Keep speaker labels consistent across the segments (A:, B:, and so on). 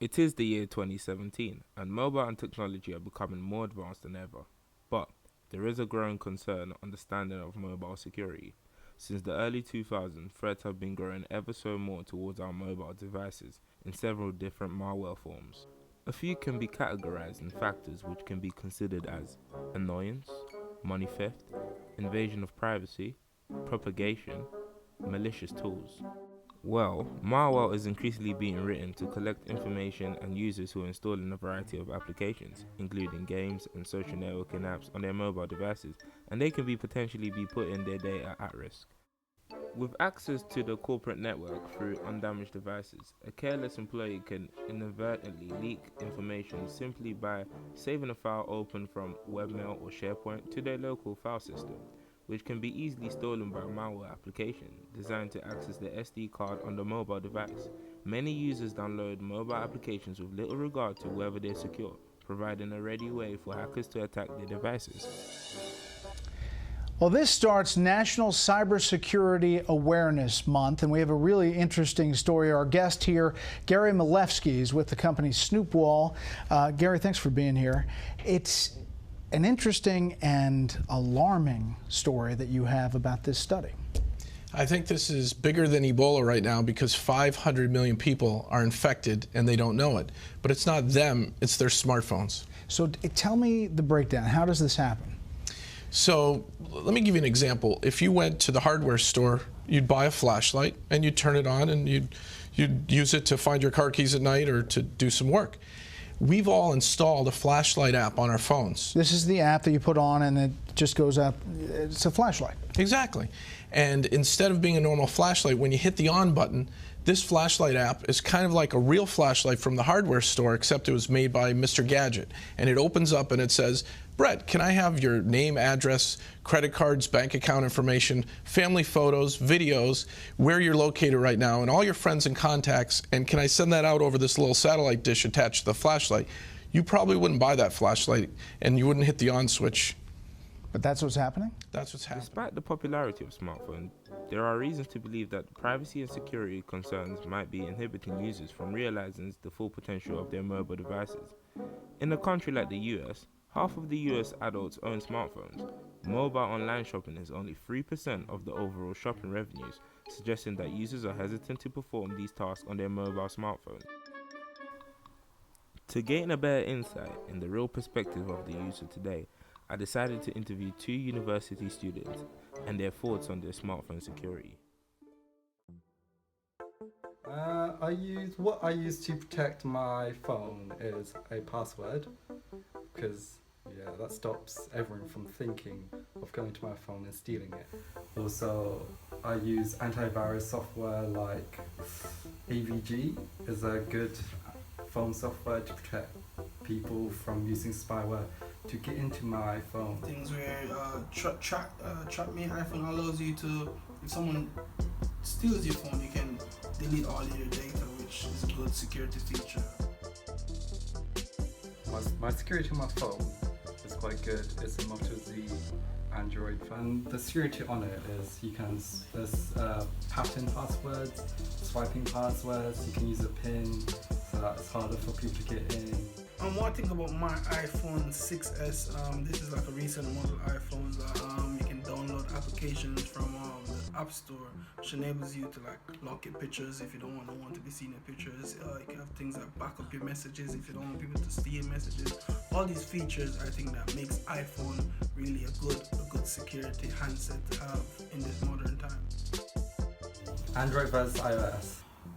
A: It is the year 2017, and mobile and technology are becoming more advanced than ever. But there is a growing concern on the standard of mobile security. Since the early 2000s, threats have been growing ever so more towards our mobile devices in several different malware forms. A few can be categorized in factors which can be considered as annoyance, money theft, invasion of privacy, propagation, malicious tools. Well, malware is increasingly being written to collect information and users who install in a variety of applications, including games and social networking apps on their mobile devices, and they can be potentially be putting their data at risk. With access to the corporate network through undamaged devices, a careless employee can inadvertently leak information simply by saving a file open from webmail or SharePoint to their local file system, which can be easily stolen by a malware application designed to access the SD card on the mobile device. Many users download mobile applications with little regard to whether they're secure, providing a ready way for hackers to attack their devices.
B: Well, this starts National Cybersecurity Awareness Month, and we have a really interesting story. Our guest here, Gary Milewski, is with the company Snoopwall. Gary, thanks for being here. It's an interesting and alarming story that you have about this study.
C: I think this is bigger than Ebola right now because 500 million people are infected and they don't know it. But it's not them, it's their smartphones.
B: So tell me the breakdown. How does this happen?
C: So let me give you an example. If you went to the hardware store, you'd buy a flashlight and you'd turn it on and you'd use it to find your car keys at night or to do some work. We've all installed a flashlight app on our phones.
B: This is the app that you put on and it just goes up. It's a flashlight.
C: Exactly. And instead of being a normal flashlight, when you hit the on button, this flashlight app is kind of like a real flashlight from the hardware store, except it was made by Mr. Gadget. And it opens up and it says, Brett, can I have your name, address, credit cards, bank account information, family photos, videos, where you're located right now, and all your friends and contacts, and can I send that out over this little satellite dish attached to the flashlight? You probably wouldn't buy that flashlight, and you wouldn't hit the on switch.
B: But that's what's happening?
C: That's what's happening.
A: Despite the popularity of smartphones, there are reasons to believe that privacy and security concerns might be inhibiting users from realizing the full potential of their mobile devices. In a country like the US, half of the US adults own smartphones. Mobile online shopping is only 3% of the overall shopping revenues, suggesting that users are hesitant to perform these tasks on their mobile smartphones. To gain a better insight in the real perspective of the user today, I decided to interview 2 university students and their thoughts on their smartphone security.
D: What I use to protect my phone is a password, because that stops everyone from thinking of going to my phone and stealing it. Also, I use antivirus software like AVG is a good phone software to protect people from using spyware to get into my phone.
E: Things where Trap Me iPhone allows you to, if someone steals your phone, you can delete all your data, which is a good security feature.
D: My security on my phone is quite good. It's a Moto Z Android phone. The security on it is there's pattern passwords, swiping passwords, you can use a PIN, so that's harder for people to get in.
E: What I think about my iPhone 6s, this is like a recent model iPhone that you can download applications from the App Store, which enables you to like lock your pictures if you don't want no one to be seeing your pictures. You can have things like back up your messages if you don't want people to see your messages. All these features, I think, that makes iPhone really a good security handset to have in this modern time.
D: Android versus iOS.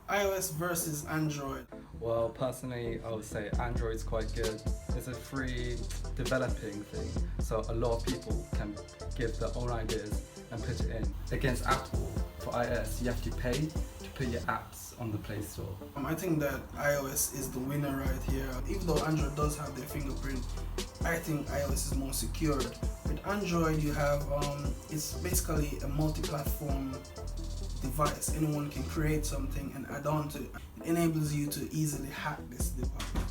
E: iOS versus Android.
D: Well, personally, I would say Android's quite good. It's a free developing thing, so a lot of people can give their own ideas and put it in. Against Apple, for iOS, you have to pay to put your apps on the Play Store.
E: I think that iOS is the winner right here. Even though Android does have their fingerprint, I think iOS is more secured. With Android, you have it's basically a multi-platform device. Anyone can create something and add on to it. It enables you to easily hack this device.